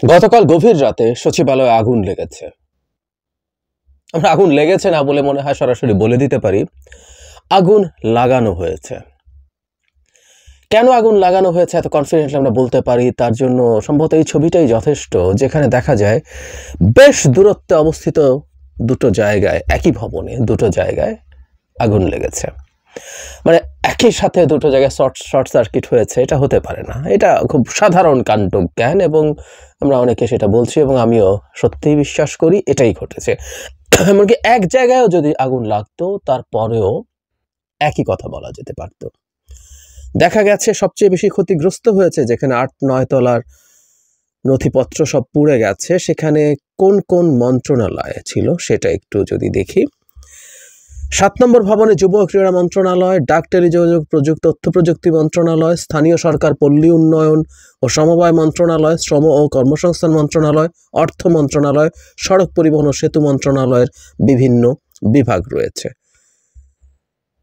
গতকাল গভীর রাতে সচিবালয়ে আগুন লেগেছে। আমরা আগুন লেগেছে না বলে মনে হয় সরাসরি বলে দিতে পারি, আগুন লাগানো হয়েছে। কেন আগুন লাগানো হয়েছে এত কনফিডেন্টলি আমরা বলতে পারি, তার জন্য সম্ভবত এই ছবিটাই যথেষ্ট, যেখানে দেখা যায় বেশ দূরত্বে অবস্থিত দুটো জায়গায়, একই ভবনে দুটো জায়গায় আগুন লেগেছে। মানে একই সাথে দুটো জায়গায় শর্ট সার্কিট হয়েছে, এটা হতে পারে না। এটা খুব সাধারণ কাণ্ডজ্ঞান এবং আমরা অনেকে সেটা বলছি এবং আমিও সত্যিই বিশ্বাস করি এটাই ঘটেছে। এমনকি এক জায়গায়ও যদি আগুন লাগতো তারপরেও একই কথা বলা যেতে পারত। দেখা গেছে সবচেয়ে বেশি ক্ষতিগ্রস্ত হয়েছে যেখানে ৮-৯ তলার নথিপত্র সব পুড়ে গেছে, সেখানে কোন কোন মন্ত্রণালয় ছিল সেটা একটু যদি দেখি। ৭ নম্বর ভবনে যুব ও ক্রীড়া মন্ত্রণালয়, ডাক টেলিযোগাযোগ তথ্য প্রযুক্তি মন্ত্রণালয়, স্থানীয় সরকার পল্লী উন্নয়ন ও সমবায় মন্ত্রণালয়, শ্রম ও কর্মসংস্থান মন্ত্রণালয়, অর্থ মন্ত্রণালয়, সড়ক পরিবহন ও সেতু মন্ত্রণালয়ের বিভিন্ন বিভাগ রয়েছে।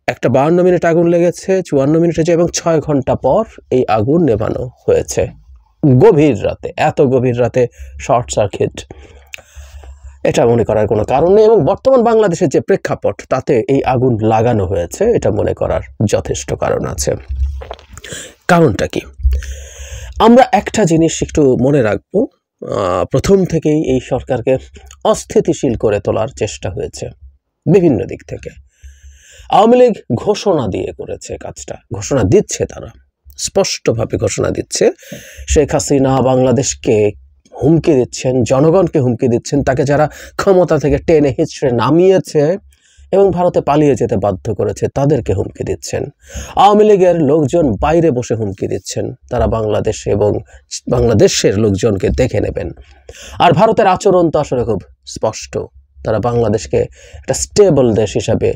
একটা ৫২ মিনিট আগুন লেগেছে, ৫৪ মিনিট হয়েছে এবং ৬ ঘন্টা পর এই আগুন নেভানো হয়েছে। গভীর রাতে, এত গভীর রাতে শর্ট সার্কিট, এটা মনে করার কোনো কারণ নেই। এবং বর্তমান বাংলাদেশের যে প্রেক্ষাপট, তাতে এই আগুন লাগানো হয়েছে এটা মনে করার যথেষ্ট কারণ আছে। কারণটা কি? আমরা একটা জিনিস একটু মনে রাখবো, প্রথম থেকেই এই সরকারকে অস্থিতিশীল করে তোলার চেষ্টা হয়েছে বিভিন্ন দিক থেকে। আওয়ামী লীগ ঘোষণা দিয়ে করেছে কাজটা, ঘোষণা দিচ্ছে, তারা স্পষ্টভাবে ঘোষণা দিচ্ছে শেখ হাসিনা বাংলাদেশকে হুমকি দিচ্ছেন, জনগণকে হুমকি দিচ্ছেন, তাকে যারা ক্ষমতা থেকে টেনে হিচড়ে নামিয়েছে এবং ভারতে পালিয়ে যেতে বাধ্য করেছে তাদেরকে হুমকি দিচ্ছেন। আওয়ামী লীগের লোকজন বাইরে বসে হুমকি দিচ্ছেন, তারা বাংলাদেশ এবং বাংলাদেশের লোকজনকে দেখে নেবেন। আর ভারতের আচরণ তো আসলে খুব স্পষ্ট, তারা বাংলাদেশকে একটা স্টেবল দেশ হিসাবে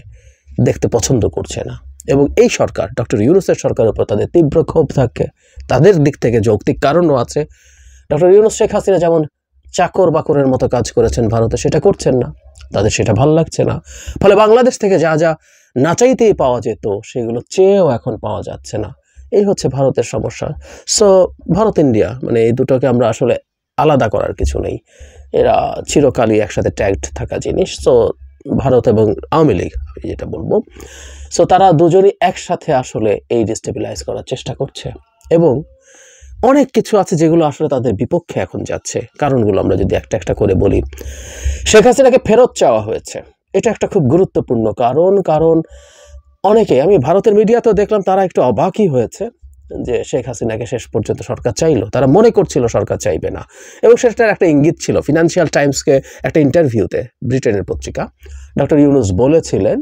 দেখতে পছন্দ করছে না। এবং এই সরকার, ডক্টর ইউনূসের সরকারের উপর তাদের তীব্র ক্ষোভ থাকে। তাদের দিক থেকে যৌক্তিক কারণও আছে। ডক্টর ইউনূস শেখ হাসিনা যেমন চাকর বাকরের মতো কাজ করেছেন ভারতে, সেটা করছেন না, তাদের সেটা ভালো লাগছে না। ফলে বাংলাদেশ থেকে যা যা না চাইতেই পাওয়া যেত সেগুলো চেয়েও এখন পাওয়া যাচ্ছে না। এই হচ্ছে ভারতের সমস্যা। সো ভারত ইন্ডিয়া, মানে এই দুটোকে আমরা আসলে আলাদা করার কিছু নেই, এরা চিরকালই একসাথে ট্যাগড থাকা জিনিস। সো ভারত এবং আওয়ামী লীগ, আমি যেটা বলবো, সো তারা দুজনই একসাথে আসলে এই ডিস্টেবিলাইজ করার চেষ্টা করছে। এবং অনেক কিছু আছে যেগুলো আসলে তাদের বিপক্ষে এখন যাচ্ছে। কারণগুলো আমরা যদি একটা একটা করে বলি, শেখ হাসিনাকে ফেরত চাওয়া হয়েছে, এটা একটা খুব গুরুত্বপূর্ণ কারণ। কারণ অনেকে, আমি ভারতের মিডিয়াতেও দেখলাম, তারা একটু অবাকই হয়েছে যে শেখ হাসিনাকে শেষ পর্যন্ত সরকার চাইলো। তারা মনে করছিল সরকার চাইবে না, এবং সেটার একটা ইঙ্গিত ছিল। ফিনান্সিয়াল টাইমসকে একটা ইন্টারভিউতে, ব্রিটেনের পত্রিকা, ডক্টর ইউনূস বলেছিলেন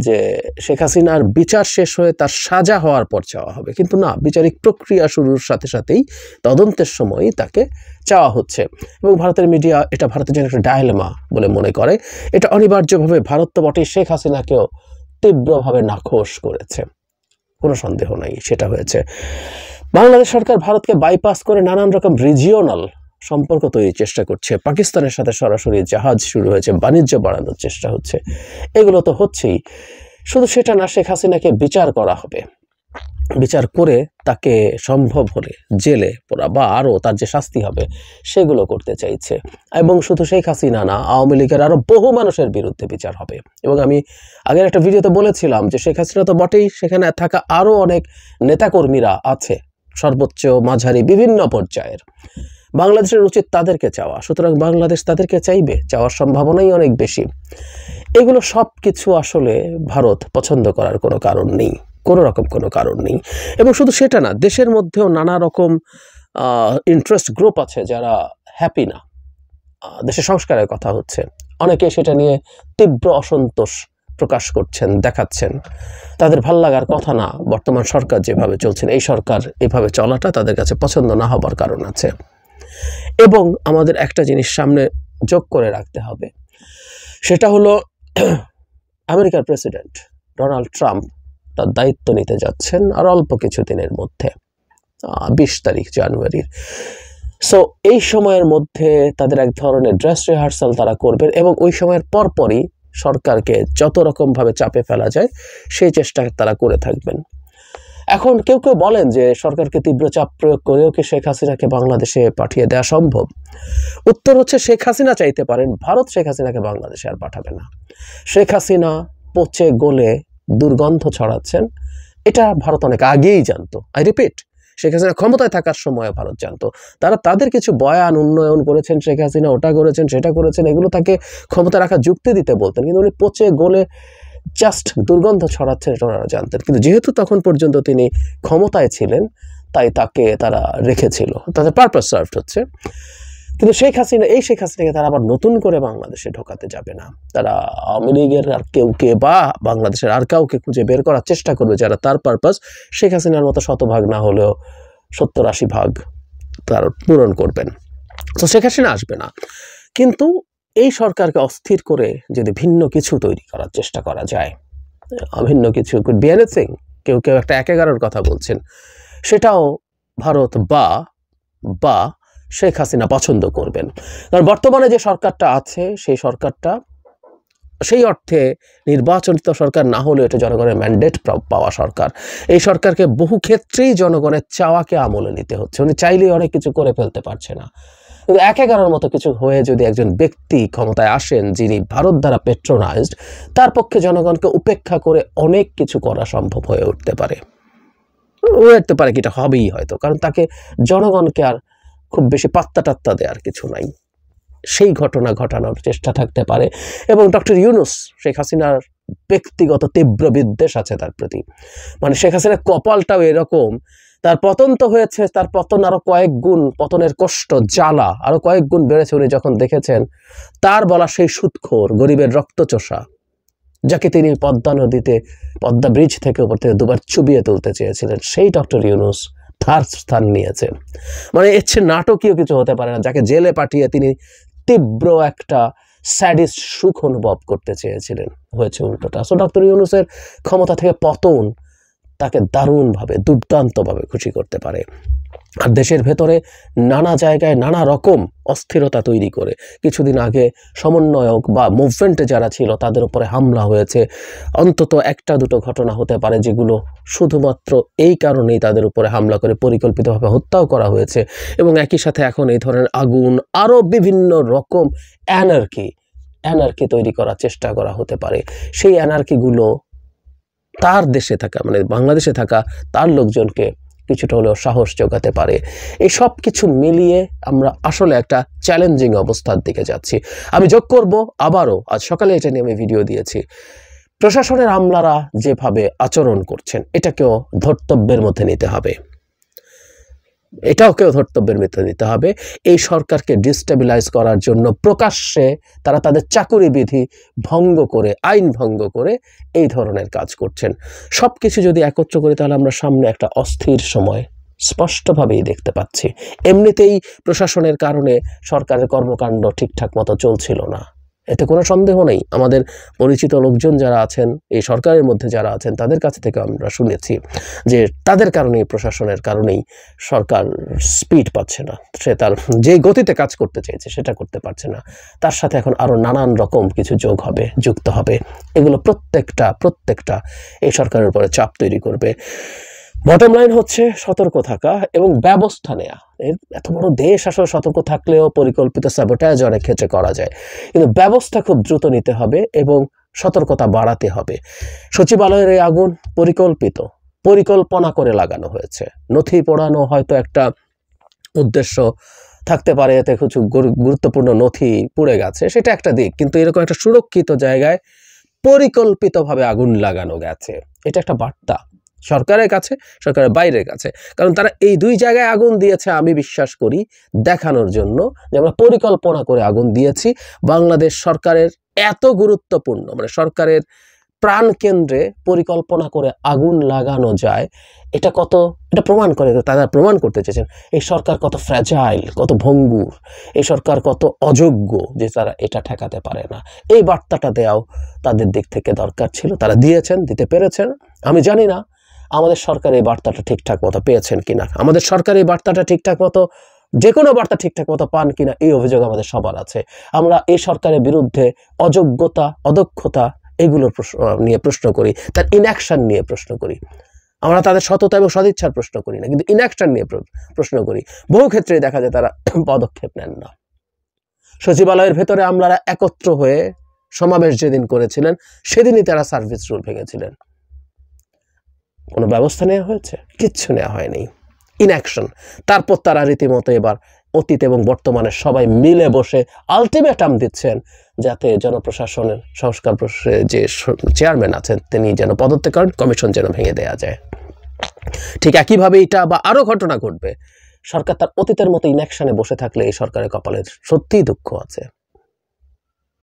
যে শেখ হাসিনার বিচার শেষ হয়ে তার সাজা হওয়ার পর চাওয়া হবে, কিন্তু না, বিচারিক প্রক্রিয়া শুরুর সাথে সাথেই তদন্তের সময়ই তাকে চাওয়া হচ্ছে। এবং ভারতের মিডিয়া এটা ভারতের জন্য একটা ডায়লেমা বলে মনে করে। এটা অনিবার্যভাবে ভারত তো বটেই, শেখ হাসিনাকেও তীব্রভাবে নাখোশ করেছে, কোনো সন্দেহ নাই সেটা হয়েছে। বাংলাদেশ সরকার ভারতকে বাইপাস করে নানান রকম রিজিওনাল সম্পর্ক তৈরির চেষ্টা করছে। পাকিস্তানের সাথে সরাসরি জাহাজ শুরু হয়েছে, বাণিজ্য বাড়ানোর চেষ্টা হচ্ছে। এগুলো তো হচ্ছেই। শুধু সেটা না, শেখ হাসিনাকে বিচার করা হবে, বিচার করে তাকে সম্ভব হলে জেলে পোড়া বা আরও তার যে শাস্তি হবে সেগুলো করতে চাইছে। এবং শুধু শেখ হাসিনা না, আওয়ামী লীগের আরও বহু মানুষের বিরুদ্ধে বিচার হবে। এবং আমি আগের একটা ভিডিওতে বলেছিলাম যে শেখ হাসিনা তো বটেই, সেখানে থাকা আরও অনেক নেতাকর্মীরা আছে, সর্বোচ্চ মাঝারি বিভিন্ন পর্যায়ের। বাংলাদেশের উচিত তাদেরকে চাওয়া, সুতরাং বাংলাদেশ তাদেরকে চাইবে, চাওয়ার সম্ভাবনাই অনেক বেশি। এগুলো সব কিছু আসলে ভারত পছন্দ করার কোনো কারণ নেই, কোনো রকম কোনো কারণ নেই। এবং শুধু সেটা না, দেশের মধ্যেও নানা রকম ইন্টারেস্ট গ্রুপ আছে যারা হ্যাপি না। দেশের সংস্কারের কথা হচ্ছে, অনেকে সেটা নিয়ে তীব্র অসন্তোষ প্রকাশ করছেন, দেখাচ্ছেন। তাদের ভাল লাগার কথা না বর্তমান সরকার যেভাবে চলছেন, এই সরকার এভাবে চলাটা তাদের কাছে পছন্দ না হবার কারণ আছে। এবং আমাদের একটা জিনিস সামনে যোগ করে রাখতে হবে, সেটা হলো আমেরিকার প্রেসিডেন্ট ডোনাল্ড ট্রাম্প তার দায়িত্ব নিতে যাচ্ছেন আর অল্প কিছু দিনের মধ্যে, ২০ তারিখ জানুয়ারির। সো এই সময়ের মধ্যে তাদের এক ধরনের ড্রেস রিহার্সাল তারা করবেন এবং ওই সময়ের পরপরই সরকারকে যত রকমভাবে চাপে ফেলা যায় সেই চেষ্টা তারা করে থাকবেন। এখন কেউ কেউ বলেন যে সরকারকে তীব্র চাপ প্রয়োগ করেও কি শেখ হাসিনাকে বাংলাদেশে পাঠিয়ে দেওয়া সম্ভব? উত্তর হচ্ছে শেখ হাসিনা চাইতে পারেন, ভারত শেখ হাসিনাকে বাংলাদেশে আর পাঠাবে না। শেখ হাসিনা পচে গলে দুর্গন্ধ ছড়াচ্ছেন, এটা ভারত অনেক আগেই জানতো। আই রিপিট, শেখ হাসিনা ক্ষমতায় থাকার সময় ভারত জানতো। তারা তাদের কিছু বয়ান উন্নয়ন করেছেন, শেখ হাসিনা ওটা করেছেন সেটা করেছেন, এগুলো তাকে ক্ষমতা রাখার যুক্তি দিতে বলতেন, কিন্তু উনি পচে গলে জাস্ট দুর্গন্ধ ছড়াচ্ছেন এটা ওনারা জানতেন। কিন্তু যেহেতু তখন পর্যন্ত তিনি ক্ষমতায় ছিলেন তাই তাকে তারা রেখেছিল, তাদের পারপাস সার্ভড হচ্ছে। কিন্তু শেখ হাসিনাকে তারা আবার নতুন করে বাংলাদেশে ঢোকাতে যাবে না। তারা আওয়ামী লীগের আর কেউকে বা বাংলাদেশের আর কাউকে খুঁজে বের করার চেষ্টা করবে যারা তার পারপাস শেখ হাসিনার মতো 100% না হলেও 70-80% তার পূরণ করবেন। তো শেখ হাসিনা আসবে না, কিন্তু এই সরকারকে অস্থির করে যদি ভিন্ন কিছু তৈরি করার চেষ্টা করা যায়, ভিন্ন কিছু কুড বি এনিথিং, কেউ কেউ একটা 1/11 কথা বলছেন, সেটাও ভারত বা শেখ হাসিনা পছন্দ করবেন। কারণ বর্তমানে যে সরকারটা আছে সেই সরকারটা সেই অর্থে নির্বাচিত সরকার না হলেও এটা জনগণের ম্যান্ডেট পাওয়া সরকার। এই সরকারকে বহু ক্ষেত্রেই জনগণের চাওয়াকে আমলে নিতে হচ্ছে। উনি চাইলেই অনেক কিছু করে ফেলতে পারছে না। কিন্তু 1/11 মতো কিছু হয়ে যদি একজন ব্যক্তি ক্ষমতায় আসেন যিনি ভারত দ্বারা পেট্রোনাইজড, তার পক্ষে জনগণকে উপেক্ষা করে অনেক কিছু করা সম্ভব হয়ে উঠতে পারে। কি এটা হবেই হয়তো, কারণ তাকে জনগণকে আর খুব বেশি পাত্তা টাত্তা দেওয়ার কিছু নাই। সেই ঘটনা ঘটানোর চেষ্টা থাকতে পারে। এবং ডক্টর ইউনূস, শেখ হাসিনার ব্যক্তিগত তীব্র বিদ্বেষ আছে তার প্রতি। মানে শেখ হাসিনার কপালটাও এরকম, তার পতন তো হয়েছে, তার পতন আরো কয়েক গুণ, পতনের কষ্ট জ্বালা আরো কয়েক গুণ বেড়েছে উনি যখন দেখেছেন তার বলা সেই সুদখোর গরিবের রক্তচোষা, যাকে তিনি পদ্মা ব্রিজ থেকে উপর থেকে 2বার চুবিয়ে তুলতে চেয়েছিলেন, সেই ডক্টর ইউনূস তার স্থান নিয়েছে। মানে এর চেয়ে নাটকীয় কিছু হতে পারে না। যাকে জেলে পাঠিয়ে তিনি তীব্র একটা স্যাডিস্ট সুখ অনুভব করতে চেয়েছিলেন, হয়েছে উল্টোটা। সো ডক্টর ইউনূসের ক্ষমতা থেকে পতন তাকে দারুণভাবে, দুর্দান্তভাবে খুশি করতে পারে। আর দেশের ভেতরে নানা জায়গায় নানা রকম অস্থিরতা তৈরি করে, কিছুদিন আগে সমন্বয়ক বা মুভমেন্টে যারা ছিল তাদের উপরে হামলা হয়েছে। অন্তত 1-2 ঘটনা হতে পারে যেগুলো শুধুমাত্র এই কারণেই তাদের উপরে হামলা করে পরিকল্পিতভাবে হত্যাও করা হয়েছে। এবং একই সাথে এখন এই ধরনের আগুন, আরও বিভিন্ন রকম অ্যানার্কি তৈরি করার চেষ্টা করা হতে পারে। সেই অ্যানার্কিগুলো তার দেশে থাকা, মানে বাংলাদেশে থাকা তার লোকজনকে কিছুটা হলেও সাহস যোগাতে পারে। এই সব কিছু মিলিয়ে আমরা আসলে একটা চ্যালেঞ্জিং অবস্থার দিকে যাচ্ছি। আমি যোগ করব আবারও, আজ সকালে এটা নিয়ে আমি ভিডিও দিয়েছি, প্রশাসনের আমলারা যেভাবে আচরণ করছেন এটাকেও ধর্তব্যের মধ্যে নিতে হবে, এই সরকারকে ডিস্টেবিলাইজ করার জন্য প্রকাশ্যে তারা তাদের চাকুরি বিধি ভঙ্গ করে, আইন ভঙ্গ করে এই ধরনের কাজ করছেন। সব কিছু যদি একত্র করি তাহলে আমরা সামনে একটা অস্থির সময় স্পষ্টভাবেই দেখতে পাচ্ছি। এমনিতেই প্রশাসনের কারণে সরকারের কর্মকাণ্ড ঠিকঠাক মতো চলছিল না, এতে কোনো সন্দেহ নেই। আমাদের পরিচিত লোকজন যারা আছেন, এই সরকারের মধ্যে যারা আছেন, তাদের কাছ থেকে আমরা শুনেছি যে তাদের কারণেই, প্রশাসনের কারণেই সরকার স্পিড পাচ্ছে না, সে তার যে গতিতে কাজ করতে চেয়েছে সেটা করতে পারছে না। তার সাথে এখন আরও নানান রকম কিছু যুক্ত হবে। এগুলো প্রত্যেকটা এই সরকারের উপরে চাপ তৈরি করবে। বটম লাইন হচ্ছে সতর্ক থাকা এবং ব্যবস্থা নেওয়া। এত বড় দেশ আসলে সতর্ক থাকলেও পরিকল্পিত স্যাবোটাজ অনেক ক্ষেত্রে করা যায়, কিন্তু ব্যবস্থা খুব দ্রুত নিতে হবে এবং সতর্কতা বাড়াতে হবে। সচিবালয়ের এই আগুন পরিকল্পনা করে লাগানো হয়েছে। নথি পোড়ানো হয়তো একটা উদ্দেশ্য থাকতে পারে, এতে কিছু গুরুত্বপূর্ণ নথি পুড়ে গেছে, সেটা একটা দিক, কিন্তু এরকম একটা সুরক্ষিত জায়গায় পরিকল্পিতভাবে আগুন লাগানো গেছে, এটা একটা বার্তা সরকারের কাছে, সরকারের বাইরের কাছে। কারণ তারা এই 2 জায়গায় আগুন দিয়েছে, আমি বিশ্বাস করি দেখানোর জন্য যে আমরা পরিকল্পনা করে আগুন দিয়েছি। বাংলাদেশ সরকারের এত গুরুত্বপূর্ণ, মানে সরকারের প্রাণকেন্দ্রে পরিকল্পনা করে আগুন লাগানো যায়, এটা প্রমাণ করে, তারা প্রমাণ করতে চেয়েছেন এই সরকার কত ফ্র্যাজাইল, কত ভঙ্গুর, এই সরকার কত অযোগ্য যে তারা এটা ঠেকাতে পারে না। এই বার্তাটা দেওয়াও তাদের দিক থেকে দরকার ছিল, তারা দিতে পেরেছেন। আমি জানি না আমাদের সরকার এই বার্তাটা ঠিকঠাক মতো পেয়েছেন কিনা, আমাদের সরকার এই বার্তাটা ঠিকঠাক মতো, যে কোনো বার্তা ঠিকঠাক মতো পান কিনা, এই অভিযোগ আমাদের সবার আছে। আমরা এই সরকারের বিরুদ্ধে অযোগ্যতা, অদক্ষতা এগুলো নিয়ে প্রশ্ন করি, তার ইনঅ্যাকশন নিয়ে প্রশ্ন করি। আমরা তাদের সততা এবং সদিচ্ছার প্রশ্ন করি না, কিন্তু ইনঅ্যাকশন নিয়ে প্রশ্ন করি। বহু ক্ষেত্রে দেখা যায় তারা পদক্ষেপ নেন না। সচিবালয়ের ভেতরে আমলারা একত্র হয়ে সমাবেশ যেদিন করেছিলেন সেদিনই তারা সার্ভিস রুল ভেঙেছিলেন। কোনো ব্যবস্থা নেওয়া হয়েছে? কিচ্ছু নেওয়া হয়নি, ইনঅ্যাকশন। তারপর তারা রীতিমতো এবার অতীত এবং বর্তমানে সবাই মিলে বসে আলটিমেটাম দিচ্ছেন যাতে জনপ্রশাসনের সংস্কার যে চেয়ারম্যান আছেন তিনি যেন পদত্যাগ করেন, কমিশন যেন ভেঙে দেওয়া যায়। ঠিক একইভাবে এটা বা আরও ঘটনা ঘটবে। সরকার তার অতীতের মতো ইনঅ্যাকশনে বসে থাকলে এই সরকারের কপালে সত্যিই দুঃখ আছে।